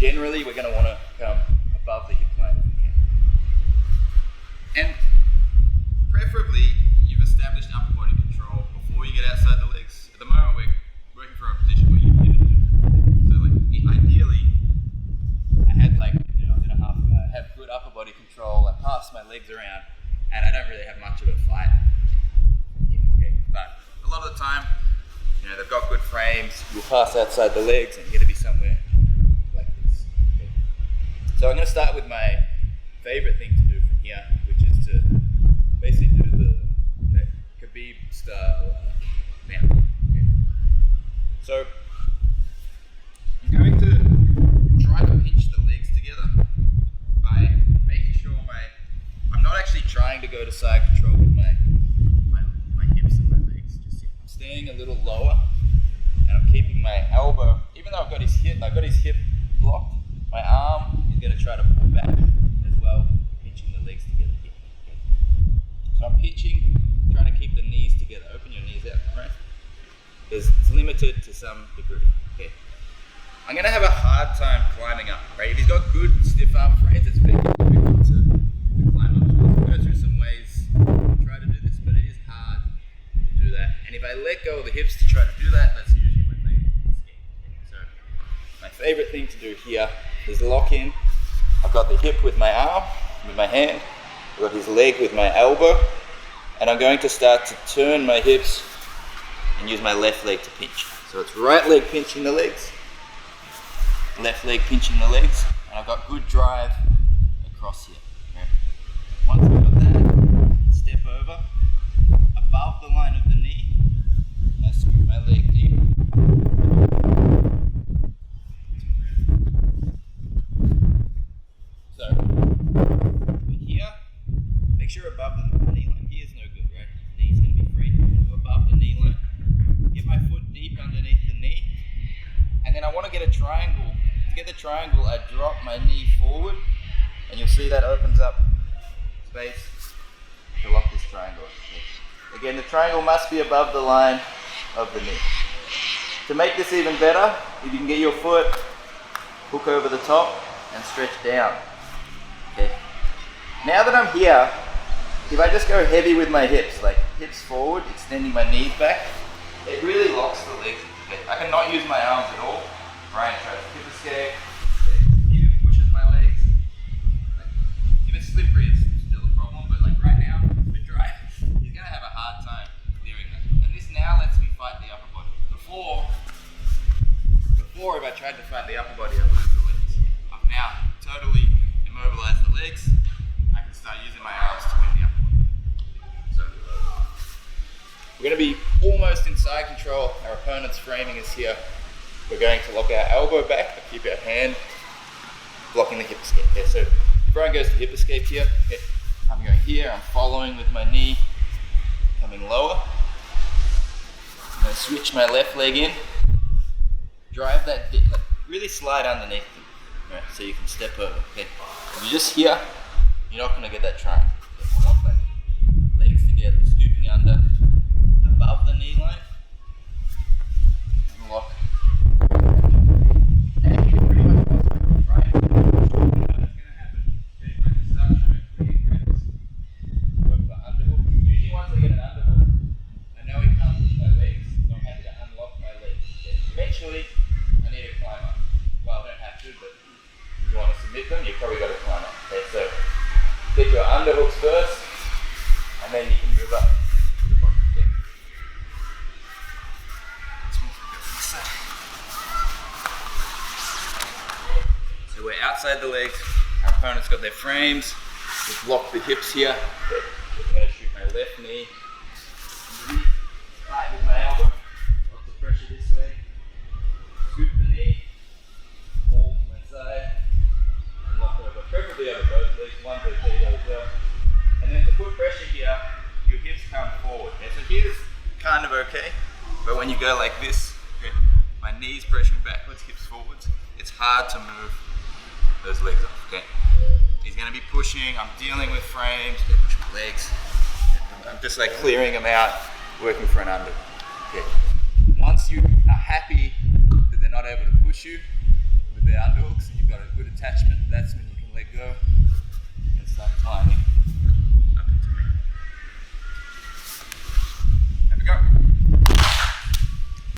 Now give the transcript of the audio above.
generally we're going to want to come above the hip line if we can. And preferably, you've established upper body control before you get outside the legs. At the moment, we're working from a position where you get it. So, like, ideally, I had I have good upper body control. I pass my legs around, and I don't really have much of a fight. Okay. But a lot of the time, they've got good frames. You'll pass outside the legs, and you're going to be somewhere like this. Okay. So I'm going to start with my favorite thing to do from here, which is to basically do the Khabib style mount. Okay. So I'm going to try to pinch the legs together by making sure I'm not actually trying to go to side control with my hips and my legs. Just I'm staying a little lower, and I'm keeping my elbow, even though I've got his hip blocked, my arm is going to try to pull back as well, pinching the legs together here. Okay. So I'm pinching, trying to keep the knees together. Open your knees out, right? It's limited to some degree. Okay. I'm going to have a hard time climbing up, right? If he's got good stiff arm frames, it's very difficult to climb up. So I'll go through some ways to try to do this, but it is hard to do that. And if I let go of the hips to try to do that, that's usually when they escape. So my favorite thing to do here is lock in. I've got the hip with my arm, with my hand. I've got his leg with my elbow. And I'm going to start to turn my hips and use my left leg to pinch. So it's right leg pinching the legs, left leg pinching the legs, and I've got good drive across here. Okay. Once I've got that, step over, above the line of the knee, and I scoop my leg deep. So, here, make sure above the knee line. Here's no good, right? Knee's going to be free. So above the knee line, get my foot deep underneath the knee, and then I want to get a triangle. To get the triangle, I drop my knee forward, and you'll see that opens up space to lock this triangle. Again, the triangle must be above the line of the knee. To make this even better, if you can get your foot, hook over the top, and stretch down. Okay. Now that I'm here, if I just go heavy with my hips, like hips forward, extending my knees back, it really locks the legs. Okay. I cannot use my arms at all. Brian tries to hip escape, he pushes my legs. If it's slippery, it's still a problem, but like right now, with dry, he's going to have a hard time clearing that. And this now lets me fight the upper body. Before if I tried to fight the upper body, I'd lose the legs. I've now totally immobilized the legs. I can start using my arms to win the upper body. So, we're going to be almost in side control. Our opponent's framing is here. We're going to lock our elbow back, but keep our hand blocking the hip escape. Okay, so if Brian goes to hip escape here, okay, I'm going here, I'm following with my knee, coming lower. I'm going to switch my left leg in, drive that dip, like really slide underneath them, right, so you can step over. Okay, if you're just here, you're not going to get that triangle. Okay, lock my legs together, scooping under, above the knee line, and lock. You've probably got to climb up. Okay, so get your underhooks first, and then you can move up to the bottom. Okay. So we're outside the legs. Our opponent's got their frames. We've locked the hips here. Okay. I'm going to shoot my left knee. Tight with my elbow. Lots of pressure this way. Scoop the knee. Hold to my side. Preferably over both legs, one per kilo as well. And then to put pressure here, your hips come forward. Okay? So here's kind of okay, but when you go like this, okay, my knees pressuring backwards, hips forwards, it's hard to move those legs off. Okay? He's going to be pushing, I'm dealing with frames, push my legs. I'm just like clearing them out, working for an under. Okay? Once you are happy that they're not able to push you with their underhooks, you've got attachment, that's when you can let go and start climbing.